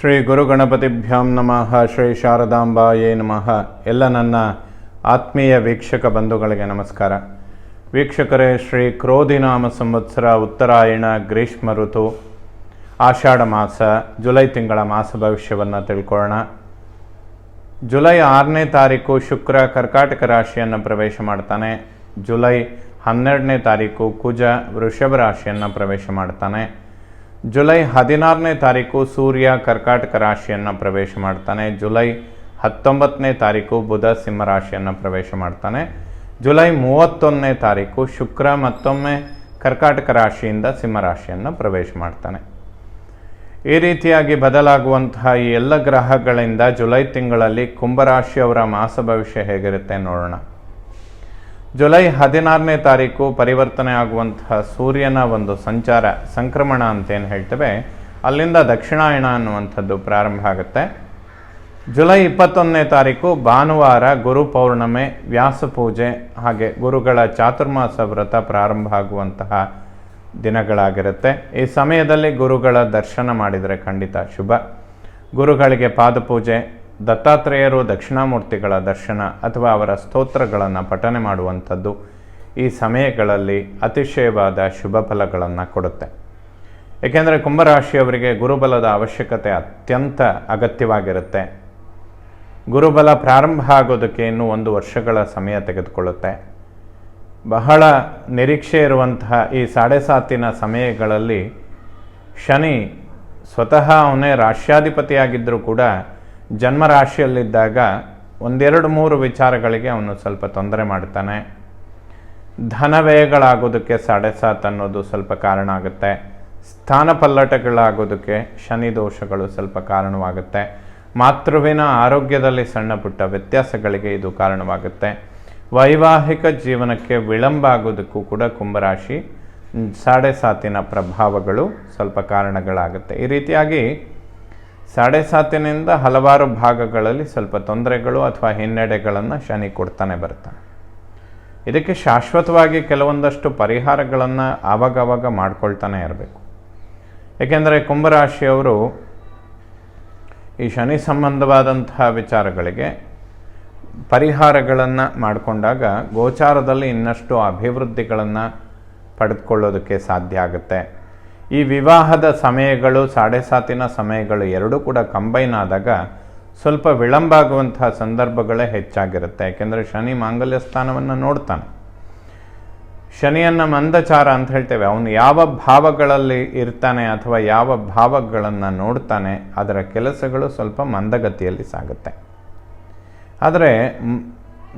ಶ್ರೀ ಗುರುಗಣಪತಿಭ್ಯಾಂ ನಮಃ. ಶ್ರೀ ಶಾರದಾಂಬಾಯೇ ನಮಃ. ಎಲ್ಲ ನನ್ನ ಆತ್ಮೀಯ ವೀಕ್ಷಕ ಬಂಧುಗಳಿಗೆ ನಮಸ್ಕಾರ. ವೀಕ್ಷಕರೇ, ಶ್ರೀ ಕ್ರೋಧಿನಾಮ ಸಂವತ್ಸರ, ಉತ್ತರಾಯಣ, ಗ್ರೀಷ್ಮ ಋತು, ಆಷಾಢ ಮಾಸ, ಜುಲೈ ತಿಂಗಳ ಮಾಸ ಭವಿಷ್ಯವನ್ನು ತಿಳ್ಕೊಳ್ಳೋಣ. ಜುಲೈ 6ನೇ ತಾರೀಕು ಶುಕ್ರ ಕರ್ಕಾಟಕ ರಾಶಿಯನ್ನು ಪ್ರವೇಶ ಮಾಡ್ತಾನೆ. ಜುಲೈ 12ನೇ ತಾರೀಕು ಕುಜ ವೃಷಭ ರಾಶಿಯನ್ನು ಪ್ರವೇಶ ಮಾಡ್ತಾನೆ. ಜುಲೈ 16ನೇ ತಾರೀಕು ಸೂರ್ಯ ಕರ್ಕಾಟಕ ರಾಶಿಯನ್ನು ಪ್ರವೇಶ ಮಾಡ್ತಾನೆ. ಜುಲೈ 19ನೇ ತಾರೀಕು ಬುಧ ಸಿಂಹ ರಾಶಿಯನ್ನು ಪ್ರವೇಶ ಮಾಡ್ತಾನೆ. ಜುಲೈ 31ನೇ ತಾರೀಕು ಶುಕ್ರ ಮತ್ತೊಮ್ಮೆ ಕರ್ಕಾಟಕ ರಾಶಿಯಿಂದ ಸಿಂಹ ರಾಶಿಯನ್ನು ಪ್ರವೇಶ ಮಾಡ್ತಾನೆ. ಈ ರೀತಿಯಾಗಿ ಬದಲಾಗುವಂತಹ ಈ ಎಲ್ಲ ಗ್ರಹಗಳಿಂದ ಜುಲೈ ತಿಂಗಳಲ್ಲಿ ಕುಂಭರಾಶಿಯವರ ಮಾಸ ಭವಿಷ್ಯ ಹೇಗಿರುತ್ತೆ ನೋಡೋಣ. ಜುಲೈ 16ನೇ ತಾರೀಕು ಪರಿವರ್ತನೆ ಆಗುವಂತಹ ಸೂರ್ಯನ ಒಂದು ಸಂಚಾರ, ಸಂಕ್ರಮಣ ಅಂತೇನು ಹೇಳ್ತೇವೆ, ಅಲ್ಲಿಂದ ದಕ್ಷಿಣಾಯಣ ಅನ್ನುವಂಥದ್ದು ಪ್ರಾರಂಭ ಆಗುತ್ತೆ. ಜುಲೈ 21ನೇ ತಾರೀಕು ಭಾನುವಾರ ಗುರು ಪೌರ್ಣಮೆ, ವ್ಯಾಸ ಪೂಜೆ, ಹಾಗೆ ಗುರುಗಳ ಚಾತುರ್ಮಾಸ ವ್ರತ ಪ್ರಾರಂಭ ಆಗುವಂತಹ ದಿನಗಳಾಗಿರುತ್ತೆ. ಈ ಸಮಯದಲ್ಲಿ ಗುರುಗಳ ದರ್ಶನ ಮಾಡಿದರೆ ಖಂಡಿತ ಶುಭ. ಗುರುಗಳಿಗೆ ಪಾದಪೂಜೆ, ದತ್ತಾತ್ರೇಯರು ದಕ್ಷಿಣಾಮೂರ್ತಿಗಳ ದರ್ಶನ ಅಥವಾ ಅವರ ಸ್ತೋತ್ರಗಳನ್ನು ಪಠನೆ ಮಾಡುವಂಥದ್ದು ಈ ಸಮಯಗಳಲ್ಲಿ ಅತಿಶಯವಾದ ಶುಭ ಫಲಗಳನ್ನು ಕೊಡುತ್ತೆ. ಏಕೆಂದರೆ ಕುಂಭರಾಶಿಯವರಿಗೆ ಗುರುಬಲದ ಅವಶ್ಯಕತೆ ಅತ್ಯಂತ ಅಗತ್ಯವಾಗಿರುತ್ತೆ. ಗುರುಬಲ ಪ್ರಾರಂಭ ಆಗೋದಕ್ಕೆ ಇನ್ನೂ 1 ವರ್ಷಗಳ ಸಮಯ ತೆಗೆದುಕೊಳ್ಳುತ್ತೆ. ಬಹಳ ನಿರೀಕ್ಷೆ ಇರುವಂತಹ ಈ 7.5 ಸಮಯಗಳಲ್ಲಿ ಶನಿ ಸ್ವತಃ ಅವನೇ ರಾಶ್ಯಾಧಿಪತಿಯಾಗಿದ್ದರೂ ಕೂಡ ಜನ್ಮರಾಶಿಯಲ್ಲಿದ್ದಾಗ 1-2-3 ವಿಚಾರಗಳಿಗೆ ಅವನು ಸ್ವಲ್ಪ ತೊಂದರೆ ಮಾಡ್ತಾನೆ. ಧನವ್ಯಯಗಳಾಗೋದಕ್ಕೆ 7.5 ಅನ್ನೋದು ಸ್ವಲ್ಪ ಕಾರಣ ಆಗುತ್ತೆ. ಸ್ಥಾನ ಪಲ್ಲಟಗಳಾಗೋದಕ್ಕೆ ಶನಿ ದೋಷಗಳು ಸ್ವಲ್ಪ ಕಾರಣವಾಗುತ್ತೆ. ಮಾತೃವಿನ ಆರೋಗ್ಯದಲ್ಲಿ ಸಣ್ಣ ಪುಟ್ಟ ವ್ಯತ್ಯಾಸಗಳಿಗೆ ಇದು ಕಾರಣವಾಗುತ್ತೆ. ವೈವಾಹಿಕ ಜೀವನಕ್ಕೆ ವಿಳಂಬ ಆಗೋದಕ್ಕೂ ಕೂಡ ಕುಂಭರಾಶಿ 7.5 ಪ್ರಭಾವಗಳು ಸ್ವಲ್ಪ ಕಾರಣಗಳಾಗುತ್ತೆ. ಈ ರೀತಿಯಾಗಿ 7.5 ಹಲವಾರು ಭಾಗಗಳಲ್ಲಿ ಸ್ವಲ್ಪ ತೊಂದರೆಗಳು ಅಥವಾ ಹಿನ್ನಡೆಗಳನ್ನು ಶನಿ ಕೊಡ್ತಾನೆ ಬರ್ತಾನೆ. ಇದಕ್ಕೆ ಶಾಶ್ವತವಾಗಿ ಕೆಲವೊಂದಷ್ಟು ಪರಿಹಾರಗಳನ್ನು ಆವಾಗವಾಗ ಮಾಡ್ಕೊಳ್ತಾನೆ ಇರಬೇಕು. ಏಕೆಂದರೆ ಕುಂಭರಾಶಿಯವರು ಈ ಶನಿ ಸಂಬಂಧವಾದಂತಹ ವಿಚಾರಗಳಿಗೆ ಪರಿಹಾರಗಳನ್ನು ಮಾಡಿಕೊಂಡಾಗ ಗೋಚಾರದಲ್ಲಿ ಇನ್ನಷ್ಟು ಅಭಿವೃದ್ಧಿಗಳನ್ನು ಪಡೆದುಕೊಳ್ಳೋದಕ್ಕೆ ಸಾಧ್ಯ ಆಗುತ್ತೆ. ಈ ವಿವಾಹದ ಸಮಯಗಳು 7.5 ಸಮಯಗಳು ಎರಡೂ ಕೂಡ ಕಂಬೈನ್ ಆದಾಗ ಸ್ವಲ್ಪ ವಿಳಂಬ ಆಗುವಂತಹ ಸಂದರ್ಭಗಳೇ ಹೆಚ್ಚಾಗಿರುತ್ತೆ. ಯಾಕೆಂದರೆ ಶನಿ ಮಾಂಗಲ್ಯ ಸ್ಥಾನವನ್ನು ನೋಡ್ತಾನೆ. ಶನಿಯನ್ನು ಮಂದಚಾರ ಅಂತ ಹೇಳ್ತೇವೆ. ಅವನು ಯಾವ ಭಾವಗಳಲ್ಲಿ ಇರ್ತಾನೆ ಅಥವಾ ಯಾವ ಭಾವಗಳನ್ನು ನೋಡ್ತಾನೆ ಅದರ ಕೆಲಸಗಳು ಸ್ವಲ್ಪ ಮಂದಗತಿಯಲ್ಲಿ ಸಾಗುತ್ತೆ. ಆದರೆ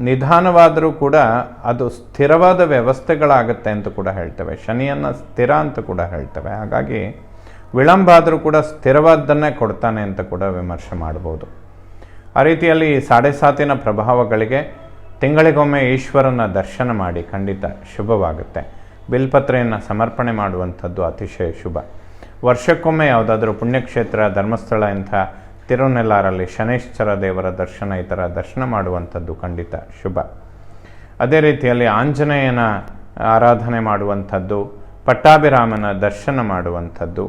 ನಿಧಾನವಾದರೂ ಕೂಡ ಅದು ಸ್ಥಿರವಾದ ವ್ಯವಸ್ಥೆಗಳಾಗುತ್ತೆ ಅಂತ ಕೂಡ ಹೇಳ್ತೇವೆ. ಶನಿಯನ್ನು ಸ್ಥಿರ ಅಂತ ಕೂಡ ಹೇಳ್ತೇವೆ. ಹಾಗಾಗಿ ವಿಳಂಬ ಆದರೂ ಕೂಡ ಸ್ಥಿರವಾದ್ದನ್ನೇ ಕೊಡ್ತಾನೆ ಅಂತ ಕೂಡ ವಿಮರ್ಶೆ ಮಾಡ್ಬೋದು. ಆ ರೀತಿಯಲ್ಲಿ 7.5 ಪ್ರಭಾವಗಳಿಗೆ ತಿಂಗಳಿಗೊಮ್ಮೆ ಈಶ್ವರನ ದರ್ಶನ ಮಾಡಿ ಖಂಡಿತ ಶುಭವಾಗುತ್ತೆ. ಬಿಲ್ಪತ್ರೆಯನ್ನು ಸಮರ್ಪಣೆ ಮಾಡುವಂಥದ್ದು ಅತಿಶಯ ಶುಭ. ವರ್ಷಕ್ಕೊಮ್ಮೆ ಯಾವುದಾದ್ರೂ ಪುಣ್ಯಕ್ಷೇತ್ರ, ಧರ್ಮಸ್ಥಳ ಇಂಥ ತಿರುನೆಲ್ಲಾರಲ್ಲಿ ಶನೈಶ್ಚರ ದೇವರ ದರ್ಶನ, ಈ ಥರ ದರ್ಶನ ಮಾಡುವಂಥದ್ದು ಖಂಡಿತ ಶುಭ. ಅದೇ ರೀತಿಯಲ್ಲಿ ಆಂಜನೇಯನ ಆರಾಧನೆ ಮಾಡುವಂಥದ್ದು, ಪಟ್ಟಾಭಿರಾಮನ ದರ್ಶನ ಮಾಡುವಂಥದ್ದು,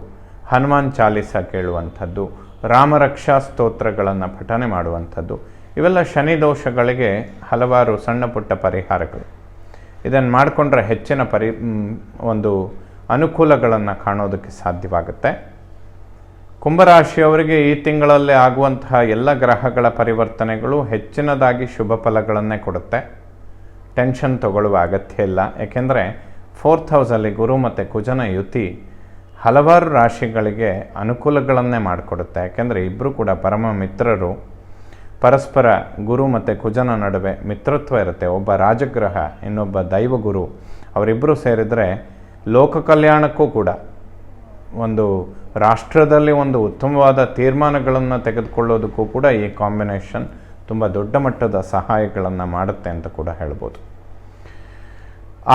ಹನುಮಾನ್ ಚಾಲೀಸ ಕೇಳುವಂಥದ್ದು, ರಾಮರಕ್ಷಾ ಸ್ತೋತ್ರಗಳನ್ನು ಪಠನೆ ಮಾಡುವಂಥದ್ದು, ಇವೆಲ್ಲ ಶನಿ ದೋಷಗಳಿಗೆ ಹಲವಾರು ಸಣ್ಣ ಪುಟ್ಟ ಪರಿಹಾರಗಳು. ಇದನ್ನು ಮಾಡಿಕೊಂಡ್ರೆ ಹೆಚ್ಚಿನ ಒಂದು ಅನುಕೂಲಗಳನ್ನು ಕಾಣೋದಕ್ಕೆ ಸಾಧ್ಯವಾಗುತ್ತೆ. ಕುಂಭರಾಶಿಯವರಿಗೆ ಈ ತಿಂಗಳಲ್ಲಿ ಆಗುವಂತಹ ಎಲ್ಲ ಗ್ರಹಗಳ ಪರಿವರ್ತನೆಗಳು ಹೆಚ್ಚಿನದಾಗಿ ಶುಭ ಫಲಗಳನ್ನೇ ಕೊಡುತ್ತೆ. ಟೆನ್ಷನ್ ತಗೊಳ್ಳುವ ಅಗತ್ಯ ಇಲ್ಲ. ಏಕೆಂದರೆ 4th ಹೌಸಲ್ಲಿ ಗುರು ಮತ್ತು ಕುಜನ ಯುತಿ ಹಲವಾರು ರಾಶಿಗಳಿಗೆ ಅನುಕೂಲಗಳನ್ನೇ ಮಾಡಿಕೊಡುತ್ತೆ. ಯಾಕೆಂದರೆ ಇಬ್ಬರು ಕೂಡ ಪರಮ ಮಿತ್ರರು. ಪರಸ್ಪರ ಗುರು ಮತ್ತು ಕುಜನ ನಡುವೆ ಮಿತ್ರತ್ವ ಇರುತ್ತೆ. ಒಬ್ಬ ರಾಜಗ್ರಹ, ಇನ್ನೊಬ್ಬ ದೈವಗುರು, ಅವರಿಬ್ಬರು ಸೇರಿದರೆ ಲೋಕ ಕಲ್ಯಾಣಕ್ಕೂ ಕೂಡ, ಒಂದು ರಾಷ್ಟ್ರದಲ್ಲಿ ಒಂದು ಉತ್ತಮವಾದ ತೀರ್ಮಾನಗಳನ್ನು ತೆಗೆದುಕೊಳ್ಳೋದಕ್ಕೂ ಕೂಡ ಈ ಕಾಂಬಿನೇಷನ್ ತುಂಬ ದೊಡ್ಡ ಮಟ್ಟದ ಸಹಾಯಗಳನ್ನು ಮಾಡುತ್ತೆ ಅಂತ ಕೂಡ ಹೇಳ್ಬೋದು.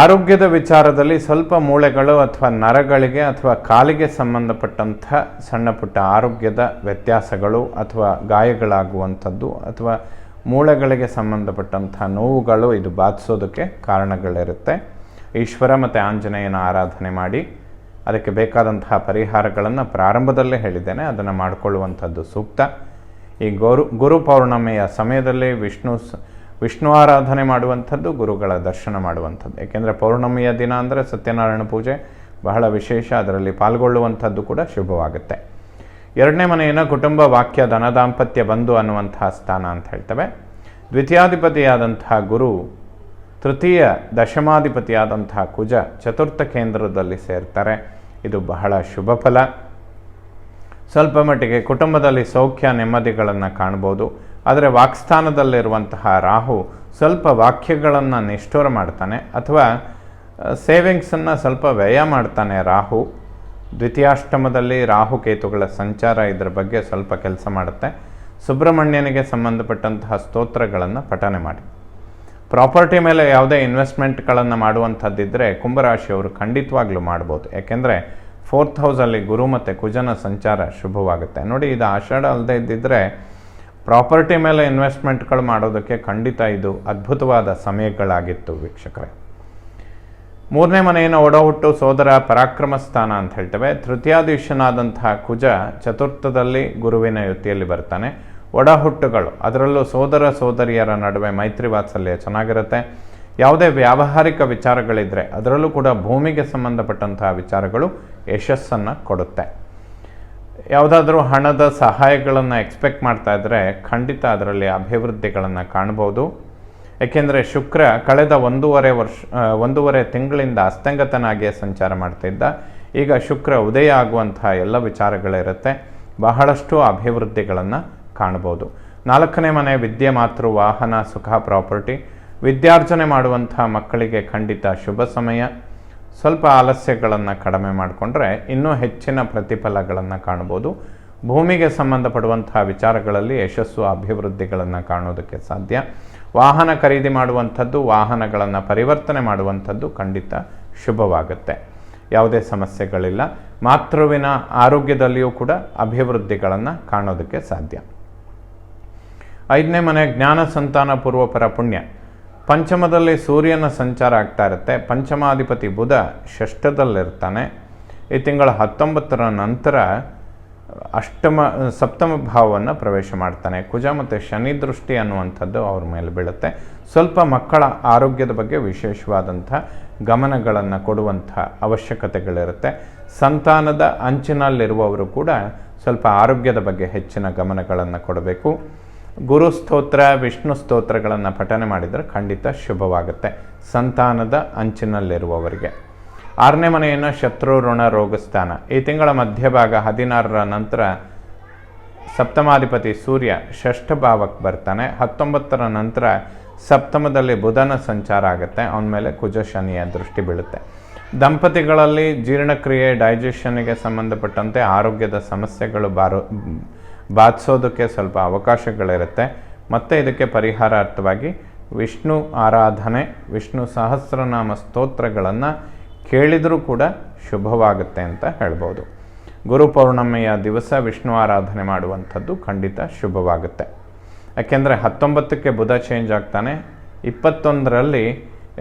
ಆರೋಗ್ಯದ ವಿಚಾರದಲ್ಲಿ ಸ್ವಲ್ಪ ಮೂಳೆಗಳು ಅಥವಾ ನರಗಳಿಗೆ ಅಥವಾ ಕಾಲಿಗೆ ಸಂಬಂಧಪಟ್ಟಂಥ ಸಣ್ಣ ಪುಟ್ಟ ಆರೋಗ್ಯದ ವ್ಯತ್ಯಾಸಗಳು ಅಥವಾ ಗಾಯಗಳಾಗುವಂಥದ್ದು ಅಥವಾ ಮೂಳೆಗಳಿಗೆ ಸಂಬಂಧಪಟ್ಟಂಥ ನೋವುಗಳು ಇದು ಬಾಧಿಸೋದಕ್ಕೆ ಕಾರಣಗಳಿರುತ್ತೆ. ಈಶ್ವರ ಮತ್ತು ಆಂಜನೇಯನ ಆರಾಧನೆ ಮಾಡಿ ಅದಕ್ಕೆ ಬೇಕಾದಂತಹ ಪರಿಹಾರಗಳನ್ನು ಪ್ರಾರಂಭದಲ್ಲೇ ಹೇಳಿದ್ದೇನೆ, ಅದನ್ನು ಮಾಡಿಕೊಳ್ಳುವಂಥದ್ದು ಸೂಕ್ತ. ಈ ಗುರು ಪೌರ್ಣಮಿಯ ಸಮಯದಲ್ಲಿ ವಿಷ್ಣು ಆರಾಧನೆ ಮಾಡುವಂಥದ್ದು, ಗುರುಗಳ ದರ್ಶನ ಮಾಡುವಂಥದ್ದು. ಏಕೆಂದರೆ ಪೌರ್ಣಮಿಯ ದಿನ ಅಂದರೆ ಸತ್ಯನಾರಾಯಣ ಪೂಜೆ ಬಹಳ ವಿಶೇಷ, ಅದರಲ್ಲಿ ಪಾಲ್ಗೊಳ್ಳುವಂಥದ್ದು ಕೂಡ ಶುಭವಾಗುತ್ತೆ. ಎರಡನೇ ಮನೆಯನ್ನು ಕುಟುಂಬ, ವಾಕ್ಯ, ಧನ, ದಾಂಪತ್ಯ, ಬಂಧು ಅನ್ನುವಂತಹ ಸ್ಥಾನ ಅಂತ ಹೇಳ್ತೇವೆ. ದ್ವಿತೀಯಾಧಿಪತಿಯಾದಂತಹ ಗುರು, ತೃತೀಯ ದಶಮಾಧಿಪತಿಯಾದಂತಹ ಕುಜ ಚತುರ್ಥ ಕೇಂದ್ರದಲ್ಲಿ ಸೇರ್ತಾರೆ. ಇದು ಬಹಳ ಶುಭ ಫಲ. ಸ್ವಲ್ಪ ಮಟ್ಟಿಗೆ ಕುಟುಂಬದಲ್ಲಿ ಸೌಖ್ಯ ನೆಮ್ಮದಿಗಳನ್ನು ಕಾಣ್ಬೋದು. ಆದರೆ ವಾಕ್ಸ್ಥಾನದಲ್ಲಿರುವಂತಹ ರಾಹು ಸ್ವಲ್ಪ ವಾಕ್ಯಗಳನ್ನು ನಿಷ್ಠುರ ಮಾಡ್ತಾನೆ, ಅಥವಾ ಸೇವಿಂಗ್ಸನ್ನು ಸ್ವಲ್ಪ ವ್ಯಯ ಮಾಡ್ತಾನೆ ರಾಹು. ದ್ವಿತೀಯಾಷ್ಟಮದಲ್ಲಿ ರಾಹುಕೇತುಗಳ ಸಂಚಾರ ಇದರ ಬಗ್ಗೆ ಸ್ವಲ್ಪ ಕೆಲಸ ಮಾಡುತ್ತೆ. ಸುಬ್ರಹ್ಮಣ್ಯನಿಗೆ ಸಂಬಂಧಪಟ್ಟಂತಹ ಸ್ತೋತ್ರಗಳನ್ನು ಪಠನೆ ಮಾಡಿ. ಪ್ರಾಪರ್ಟಿ ಮೇಲೆ ಯಾವುದೇ ಇನ್ವೆಸ್ಟ್ಮೆಂಟ್ಗಳನ್ನು ಮಾಡುವಂಥದ್ದಿದ್ದರೆ ಕುಂಭರಾಶಿಯವರು ಖಂಡಿತವಾಗ್ಲೂ ಮಾಡ್ಬೋದು. ಯಾಕೆಂದರೆ 4th ಹೌಸಲ್ಲಿ ಗುರು ಮತ್ತು ಕುಜನ ಸಂಚಾರ ಶುಭವಾಗುತ್ತೆ. ನೋಡಿ, ಇದು ಆಷಾಢ ಅಲ್ಲದೆ ಇದ್ದಿದ್ದರೆ ಪ್ರಾಪರ್ಟಿ ಮೇಲೆ ಇನ್ವೆಸ್ಟ್ಮೆಂಟ್ಗಳು ಮಾಡೋದಕ್ಕೆ ಖಂಡಿತ ಇದು ಅದ್ಭುತವಾದ ಸಮಯಗಳಾಗಿತ್ತು ವೀಕ್ಷಕರೇ. ಮೂರನೇ ಮನೆಯನ್ನು ಒಡಹುಟ್ಟು, ಸೋದರ, ಪರಾಕ್ರಮ ಸ್ಥಾನ ಅಂತ ಹೇಳ್ತೇವೆ. ತೃತೀಯಾಧೀಶನಾದಂತಹ ಕುಜ ಚತುರ್ಥದಲ್ಲಿ ಗುರುವಿನ ಯುತಿಯಲ್ಲಿ ಬರ್ತಾನೆ. ಒಡಹುಟ್ಟುಗಳು, ಅದರಲ್ಲೂ ಸೋದರ ಸೋದರಿಯರ ನಡುವೆ ಮೈತ್ರಿ ವಾತ್ಸಲ್ಯ ಚೆನ್ನಾಗಿರುತ್ತೆ. ಯಾವುದೇ ವ್ಯಾವಹಾರಿಕ ವಿಚಾರಗಳಿದ್ದರೆ ಅದರಲ್ಲೂ ಕೂಡ ಭೂಮಿಗೆ ಸಂಬಂಧಪಟ್ಟಂತಹ ವಿಚಾರಗಳು ಯಶಸ್ಸನ್ನು ಕೊಡುತ್ತೆ. ಯಾವುದಾದ್ರೂ ಹಣದ ಸಹಾಯಗಳನ್ನು ಎಕ್ಸ್ಪೆಕ್ಟ್ ಮಾಡ್ತಾ ಇದ್ದರೆ ಖಂಡಿತ ಅದರಲ್ಲಿ ಅಭಿವೃದ್ಧಿಗಳನ್ನು ಕಾಣ್ಬೋದು. ಏಕೆಂದರೆ ಶುಕ್ರ ಕಳೆದ ಒಂದೂವರೆ ತಿಂಗಳಿಂದ ಅಸ್ತಂಗತನಾಗಿಯೇ ಸಂಚಾರ ಮಾಡ್ತಿದ್ದ. ಈಗ ಶುಕ್ರ ಉದಯ ಆಗುವಂತಹ ಎಲ್ಲ ವಿಚಾರಗಳಿರುತ್ತೆ. ಬಹಳಷ್ಟು ಅಭಿವೃದ್ಧಿಗಳನ್ನು ಕಾಣ್ಬೋದು. 4ನೇ ಮನೆ ವಿದ್ಯೆ, ಮಾತೃ, ವಾಹನ, ಸುಖ, ಪ್ರಾಪರ್ಟಿ. ವಿದ್ಯಾರ್ಜನೆ ಮಾಡುವಂತಹ ಮಕ್ಕಳಿಗೆ ಖಂಡಿತ ಶುಭ ಸಮಯ. ಸ್ವಲ್ಪ ಆಲಸ್ಯಗಳನ್ನು ಕಡಿಮೆ ಮಾಡಿಕೊಂಡ್ರೆ ಇನ್ನೂ ಹೆಚ್ಚಿನ ಪ್ರತಿಫಲಗಳನ್ನು ಕಾಣ್ಬೋದು. ಭೂಮಿಗೆ ಸಂಬಂಧಪಡುವಂತಹ ವಿಚಾರಗಳಲ್ಲಿ ಯಶಸ್ಸು, ಅಭಿವೃದ್ಧಿಗಳನ್ನು ಕಾಣೋದಕ್ಕೆ ಸಾಧ್ಯ. ವಾಹನ ಖರೀದಿ ಮಾಡುವಂಥದ್ದು, ವಾಹನಗಳನ್ನು ಪರಿವರ್ತನೆ ಮಾಡುವಂಥದ್ದು ಖಂಡಿತ ಶುಭವಾಗುತ್ತೆ. ಯಾವುದೇ ಸಮಸ್ಯೆಗಳಿಲ್ಲ. ಮಾತೃವಿನ ಆರೋಗ್ಯದಲ್ಲಿಯೂ ಕೂಡ ಅಭಿವೃದ್ಧಿಗಳನ್ನು ಕಾಣೋದಕ್ಕೆ ಸಾಧ್ಯ. 5ನೇ ಮನೆ ಜ್ಞಾನ, ಸಂತಾನ, ಪೂರ್ವಪರ ಪುಣ್ಯ. ಪಂಚಮದಲ್ಲಿ ಸೂರ್ಯನ ಸಂಚಾರ ಆಗ್ತಾ ಇರುತ್ತೆ. ಪಂಚಮಾಧಿಪತಿ ಬುಧ ಷಷ್ಠದಲ್ಲಿರ್ತಾನೆ. ಈ ತಿಂಗಳ 19ರ ನಂತರ ಸಪ್ತಮ ಭಾವವನ್ನು ಪ್ರವೇಶ ಮಾಡ್ತಾನೆ. ಕುಜ ಮತ್ತು ಶನಿ ದೃಷ್ಟಿ ಅನ್ನುವಂಥದ್ದು ಅವ್ರ ಮೇಲೆ ಬೀಳುತ್ತೆ. ಸ್ವಲ್ಪ ಮಕ್ಕಳ ಆರೋಗ್ಯದ ಬಗ್ಗೆ ವಿಶೇಷವಾದಂಥ ಗಮನಗಳನ್ನು ಕೊಡುವಂಥ ಅವಶ್ಯಕತೆಗಳಿರುತ್ತೆ. ಸಂತಾನದ ಅಂಚಿನಲ್ಲಿರುವವರು ಕೂಡ ಸ್ವಲ್ಪ ಆರೋಗ್ಯದ ಬಗ್ಗೆ ಹೆಚ್ಚಿನ ಗಮನಗಳನ್ನು ಕೊಡಬೇಕು. ಗುರು ಸ್ತೋತ್ರ, ವಿಷ್ಣು ಸ್ತೋತ್ರಗಳನ್ನು ಪಠನೆ ಮಾಡಿದರೆ ಖಂಡಿತ ಶುಭವಾಗುತ್ತೆ ಸಂತಾನದ ಅಂಚಿನಲ್ಲಿರುವವರಿಗೆ. 6ನೇ ಮನೆಯನ್ನು ಶತ್ರು, ಋಣ, ರೋಗ ಸ್ಥಾನ. ಈ ತಿಂಗಳ ಮಧ್ಯಭಾಗ 16ರ ನಂತರ ಸಪ್ತಮಾಧಿಪತಿ ಸೂರ್ಯ ಷಷ್ಠ ಭಾವಕ್ಕೆ ಬರ್ತಾನೆ. 19ರ ನಂತರ ಸಪ್ತಮದಲ್ಲಿ ಬುಧನ ಸಂಚಾರ ಆಗುತ್ತೆ. ಅವನ ಮೇಲೆ ಕುಜ ಶನಿಯ ದೃಷ್ಟಿ ಬೀಳುತ್ತೆ. ದಂಪತಿಗಳಲ್ಲಿ ಜೀರ್ಣಕ್ರಿಯೆ, ಡೈಜೆಷನ್ಗೆ ಸಂಬಂಧಪಟ್ಟಂತೆ ಆರೋಗ್ಯದ ಸಮಸ್ಯೆಗಳು ಬಾಧಿಸೋದಕ್ಕೆ ಸ್ವಲ್ಪ ಅವಕಾಶಗಳಿರುತ್ತೆ. ಮತ್ತು ಇದಕ್ಕೆ ಪರಿಹಾರಾರ್ಥವಾಗಿ ವಿಷ್ಣು ಆರಾಧನೆ, ವಿಷ್ಣು ಸಹಸ್ರನಾಮ ಸ್ತೋತ್ರಗಳನ್ನು ಕೇಳಿದರೂ ಕೂಡ ಶುಭವಾಗುತ್ತೆ ಅಂತ ಹೇಳ್ಬೋದು. ಗುರು ಪೌರ್ಣಮಿಯ ದಿವಸ ವಿಷ್ಣು ಆರಾಧನೆ ಮಾಡುವಂಥದ್ದು ಖಂಡಿತ ಶುಭವಾಗುತ್ತೆ. ಯಾಕೆಂದರೆ 19ಕ್ಕೆ ಬುಧ ಚೇಂಜ್ ಆಗ್ತಾನೆ, 21ರಲ್ಲಿ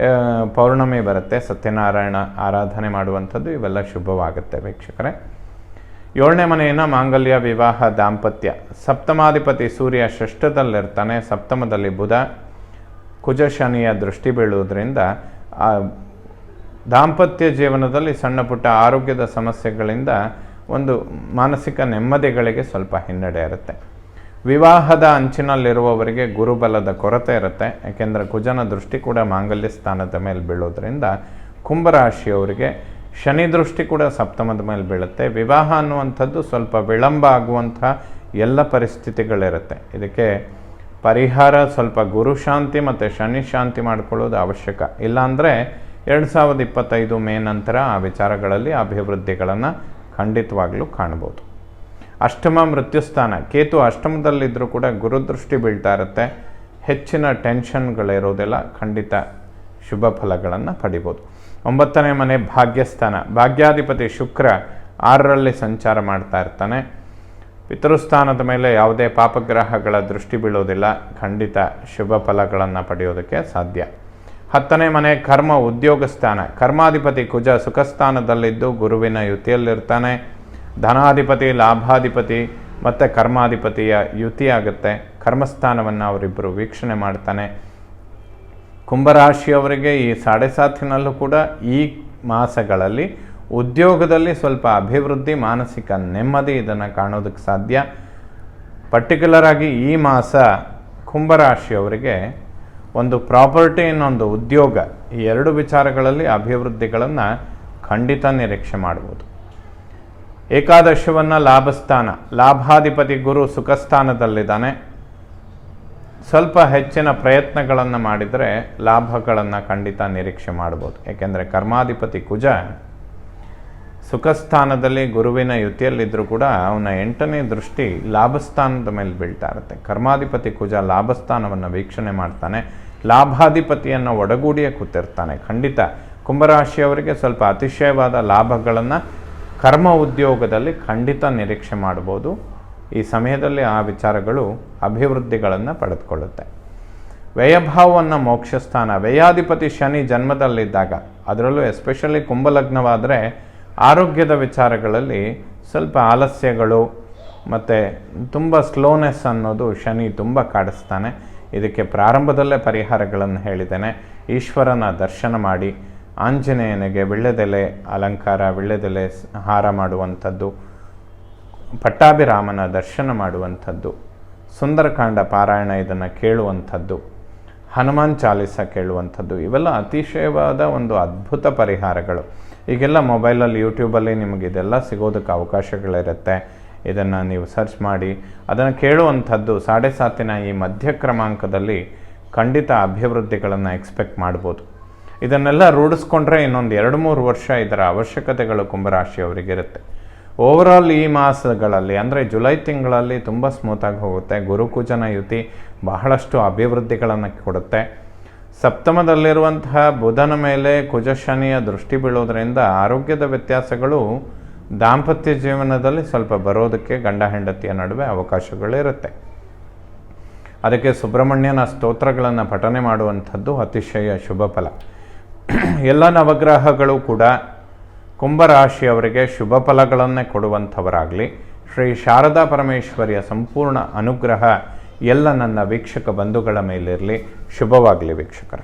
ಪೌರ್ಣಮಿ ಬರುತ್ತೆ. ಸತ್ಯನಾರಾಯಣ ಆರಾಧನೆ ಮಾಡುವಂಥದ್ದು ಇವೆಲ್ಲ ಶುಭವಾಗುತ್ತೆ ವೀಕ್ಷಕರೇ. 7ನೇ ಮನೆಯನ್ನು ಮಾಂಗಲ್ಯ, ವಿವಾಹ, ದಾಂಪತ್ಯ. ಸಪ್ತಮಾಧಿಪತಿ ಸೂರ್ಯ ಷಷ್ಠದಲ್ಲಿರ್ತಾನೆ. ಸಪ್ತಮದಲ್ಲಿ ಬುಧ, ಕುಜ ಶನಿಯ ದೃಷ್ಟಿ ಬೀಳುವುದರಿಂದ ದಾಂಪತ್ಯ ಜೀವನದಲ್ಲಿ ಸಣ್ಣ ಪುಟ್ಟ ಆರೋಗ್ಯದ ಸಮಸ್ಯೆಗಳಿಂದ ಒಂದು ಮಾನಸಿಕ ನೆಮ್ಮದಿಗಳಿಗೆ ಸ್ವಲ್ಪ ಹಿನ್ನಡೆ ಇರುತ್ತೆ. ವಿವಾಹದ ಅಂಚಿನಲ್ಲಿರುವವರಿಗೆ ಗುರುಬಲದ ಕೊರತೆ ಇರುತ್ತೆ. ಯಾಕೆಂದರೆ ಕುಜನ ದೃಷ್ಟಿ ಕೂಡ ಮಾಂಗಲ್ಯ ಸ್ಥಾನದ ಮೇಲೆ ಬೀಳೋದ್ರಿಂದ ಕುಂಭರಾಶಿಯವರಿಗೆ ಶನಿ ದೃಷ್ಟಿ ಕೂಡ ಸಪ್ತಮದ ಮೇಲೆ ಬೀಳುತ್ತೆ. ವಿವಾಹ ಅನ್ನುವಂಥದ್ದು ಸ್ವಲ್ಪ ವಿಳಂಬ ಆಗುವಂಥ ಎಲ್ಲ ಪರಿಸ್ಥಿತಿಗಳಿರುತ್ತೆ. ಇದಕ್ಕೆ ಪರಿಹಾರ ಸ್ವಲ್ಪ ಗುರು ಶಾಂತಿ ಮತ್ತು ಶನಿ ಶಾಂತಿ ಮಾಡಿಕೊಳ್ಳೋದು ಅವಶ್ಯಕ. ಇಲ್ಲಾಂದರೆ 2025 ಮೇ ನಂತರ ಆ ವಿಚಾರಗಳಲ್ಲಿ ಅಭಿವೃದ್ಧಿಗಳನ್ನು ಖಂಡಿತವಾಗ್ಲೂ ಕಾಣ್ಬೋದು. ಅಷ್ಟಮ ಮೃತ್ಯುಸ್ಥಾನ. ಕೇತು ಅಷ್ಟಮದಲ್ಲಿದ್ದರೂ ಕೂಡ ಗುರುದೃಷ್ಟಿ ಬೀಳ್ತಾ ಇರುತ್ತೆ. ಹೆಚ್ಚಿನ ಟೆನ್ಷನ್ಗಳಿರೋದಿಲ್ಲ. ಖಂಡಿತ ಶುಭ ಫಲಗಳನ್ನು ಪಡಿಬೋದು. 9ನೇ ಮನೆ ಭಾಗ್ಯಸ್ಥಾನ. ಭಾಗ್ಯಾಧಿಪತಿ ಶುಕ್ರ 6ರಲ್ಲಿ ಸಂಚಾರ ಮಾಡ್ತಾ ಇರ್ತಾನೆ. ಪಿತೃಸ್ಥಾನದ ಮೇಲೆ ಯಾವುದೇ ಪಾಪಗ್ರಹಗಳ ದೃಷ್ಟಿ ಬೀಳೋದಿಲ್ಲ. ಖಂಡಿತ ಶುಭ ಫಲಗಳನ್ನು ಪಡೆಯೋದಕ್ಕೆ ಸಾಧ್ಯ. 10ನೇ ಮನೆ ಕರ್ಮ ಉದ್ಯೋಗ ಸ್ಥಾನ. ಕರ್ಮಾಧಿಪತಿ ಕುಜ ಸುಖಸ್ಥಾನದಲ್ಲಿದ್ದು ಗುರುವಿನ ಯುತಿಯಲ್ಲಿರ್ತಾನೆ. ಧನಾಧಿಪತಿ, ಲಾಭಾಧಿಪತಿ ಮತ್ತು ಕರ್ಮಾಧಿಪತಿಯ ಯುತಿ ಆಗುತ್ತೆ. ಕರ್ಮಸ್ಥಾನವನ್ನು ಅವರಿಬ್ಬರು ವೀಕ್ಷಣೆ ಮಾಡ್ತಾನೆ. ಕುಂಭರಾಶಿಯವರಿಗೆ ಈ 7.5ನಲ್ಲೂ ಕೂಡ ಈ ಮಾಸಗಳಲ್ಲಿ ಉದ್ಯೋಗದಲ್ಲಿ ಸ್ವಲ್ಪ ಅಭಿವೃದ್ಧಿ, ಮಾನಸಿಕ ನೆಮ್ಮದಿ ಇದನ್ನು ಕಾಣೋದಕ್ಕೆ ಸಾಧ್ಯ. ಪರ್ಟಿಕ್ಯುಲರ್ ಆಗಿ ಈ ಮಾಸ ಕುಂಭರಾಶಿಯವರಿಗೆ ಒಂದು ಪ್ರಾಪರ್ಟಿ, ಇನ್ನೊಂದು ಉದ್ಯೋಗ, ಈ ಎರಡು ವಿಚಾರಗಳಲ್ಲಿ ಅಭಿವೃದ್ಧಿಗಳನ್ನು ಖಂಡಿತ ನಿರೀಕ್ಷೆ ಮಾಡ್ಬೋದು. ಏಕಾದಶವನ್ನು ಲಾಭಸ್ಥಾನ, ಲಾಭಾಧಿಪತಿ ಗುರು ಸುಖಸ್ಥಾನದಲ್ಲಿದ್ದಾನೆ. ಸ್ವಲ್ಪ ಹೆಚ್ಚಿನ ಪ್ರಯತ್ನಗಳನ್ನು ಮಾಡಿದರೆ ಲಾಭಗಳನ್ನು ಖಂಡಿತ ನಿರೀಕ್ಷೆ ಮಾಡ್ಬೋದು. ಏಕೆಂದರೆ ಕರ್ಮಾಧಿಪತಿ ಕುಜ ಸುಖಸ್ಥಾನದಲ್ಲಿ ಗುರುವಿನ ಯುತಿಯಲ್ಲಿದ್ದರೂ ಕೂಡ ಅವನ 8ನೇ ದೃಷ್ಟಿ ಲಾಭಸ್ಥಾನದ ಮೇಲೆ ಬೀಳ್ತಾ ಇರುತ್ತೆ. ಕರ್ಮಾಧಿಪತಿ ಕುಜ ಲಾಭಸ್ಥಾನವನ್ನು ವೀಕ್ಷಣೆ ಮಾಡ್ತಾನೆ. ಲಾಭಾಧಿಪತಿಯನ್ನು ಒಡಗೂಡಿಯೇ ಕೂತಿರ್ತಾನೆ. ಖಂಡಿತ ಕುಂಭರಾಶಿಯವರಿಗೆ ಸ್ವಲ್ಪ ಅತಿಶಯವಾದ ಲಾಭಗಳನ್ನು ಕರ್ಮ ಉದ್ಯೋಗದಲ್ಲಿ ಖಂಡಿತ ನಿರೀಕ್ಷೆ ಮಾಡ್ಬೋದು. ಈ ಸಮಯದಲ್ಲಿ ಆ ವಿಚಾರಗಳು ಅಭಿವೃದ್ಧಿಗಳನ್ನು ಪಡೆದುಕೊಳ್ಳುತ್ತೆ. ವ್ಯಯಭಾವವನ್ನು ಮೋಕ್ಷಸ್ಥಾನ, ವ್ಯಯಾಧಿಪತಿ ಶನಿ ಜನ್ಮದಲ್ಲಿದ್ದಾಗ, ಅದರಲ್ಲೂ ಎಸ್ಪೆಷಲಿ ಕುಂಭಲಗ್ನವಾದರೆ ಆರೋಗ್ಯದ ವಿಚಾರಗಳಲ್ಲಿ ಸ್ವಲ್ಪ ಆಲಸ್ಯಗಳು ಮತ್ತು ತುಂಬ ಸ್ಲೋನೆಸ್ ಅನ್ನೋದು ಶನಿ ತುಂಬ ಕಾಡಿಸ್ತಾನೆ. ಇದಕ್ಕೆ ಪ್ರಾರಂಭದಲ್ಲೇ ಪರಿಹಾರಗಳನ್ನು ಹೇಳಿದ್ದೇನೆ. ಈಶ್ವರನ ದರ್ಶನ ಮಾಡಿ, ಆಂಜನೇಯನಿಗೆ ವೀಳ್ಯದೆಲೆ ಅಲಂಕಾರ, ವೀಳ್ಯದೆಲೆ ಹಾರ ಮಾಡುವಂಥದ್ದು, ಪಟ್ಟಾಭಿರಾಮನ ದರ್ಶನ ಮಾಡುವಂಥದ್ದು, ಸುಂದರಕಾಂಡ ಪಾರಾಯಣ ಇದನ್ನು ಕೇಳುವಂಥದ್ದು, ಹನುಮಾನ್ ಚಾಲಿಸ ಕೇಳುವಂಥದ್ದು, ಇವೆಲ್ಲ ಅತಿಶಯವಾದ ಒಂದು ಅದ್ಭುತ ಪರಿಹಾರಗಳು. ಈಗೆಲ್ಲ ಮೊಬೈಲಲ್ಲಿ, ಯೂಟ್ಯೂಬಲ್ಲಿ ನಿಮಗೆ ಇದೆಲ್ಲ ಸಿಗೋದಕ್ಕೆ ಅವಕಾಶಗಳಿರುತ್ತೆ. ಇದನ್ನು ನೀವು ಸರ್ಚ್ ಮಾಡಿ ಅದನ್ನು ಕೇಳುವಂಥದ್ದು 7.5 ಈ ಮಧ್ಯ ಕ್ರಮಾಂಕದಲ್ಲಿ ಖಂಡಿತ ಅಭಿವೃದ್ಧಿಗಳನ್ನು ಎಕ್ಸ್ಪೆಕ್ಟ್ ಮಾಡ್ಬೋದು. ಇದನ್ನೆಲ್ಲ ರೂಢಿಸ್ಕೊಂಡ್ರೆ ಇನ್ನೊಂದು 2-3 ವರ್ಷ ಇದರ ಅವಶ್ಯಕತೆಗಳು ಕುಂಭರಾಶಿಯವರಿಗಿರುತ್ತೆ. ಓವರಾಲ್ ಈ ಮಾಸಗಳಲ್ಲಿ ಅಂದರೆ ಜುಲೈ ತಿಂಗಳಲ್ಲಿ ತುಂಬ ಸ್ಮೂತಾಗಿ ಹೋಗುತ್ತೆ. ಗುರುಕುಜನ ಯುತಿ ಬಹಳಷ್ಟು ಅಭಿವೃದ್ಧಿಗಳನ್ನು ಕೊಡುತ್ತೆ. ಸಪ್ತಮದಲ್ಲಿರುವಂತಹ ಬುಧನ ಮೇಲೆ ಕುಜ ಶನಿಯ ದೃಷ್ಟಿ ಬೀಳೋದ್ರಿಂದ ಆರೋಗ್ಯದ ವ್ಯತ್ಯಾಸಗಳು ದಾಂಪತ್ಯ ಜೀವನದಲ್ಲಿ ಸ್ವಲ್ಪ ಬರೋದಕ್ಕೆ ಗಂಡ ಹೆಂಡತಿಯ ನಡುವೆ ಅವಕಾಶಗಳಿರುತ್ತೆ. ಅದಕ್ಕೆ ಸುಬ್ರಹ್ಮಣ್ಯನ ಸ್ತೋತ್ರಗಳನ್ನು ಪಠನೆ ಮಾಡುವಂಥದ್ದು ಅತಿಶಯ ಶುಭ ಫಲ. ಎಲ್ಲ ನವಗ್ರಹಗಳು ಕೂಡ ಕುಂಭರಾಶಿಯವರಿಗೆ ಶುಭ ಫಲಗಳನ್ನೇ ಕೊಡುವಂಥವರಾಗಲಿ. ಶ್ರೀ ಶಾರದಾ ಪರಮೇಶ್ವರಿಯ ಸಂಪೂರ್ಣ ಅನುಗ್ರಹ ಎಲ್ಲ ನನ್ನ ವೀಕ್ಷಕ ಬಂಧುಗಳ ಮೇಲಿರಲಿ. ಶುಭವಾಗಲಿ ವೀಕ್ಷಕರ.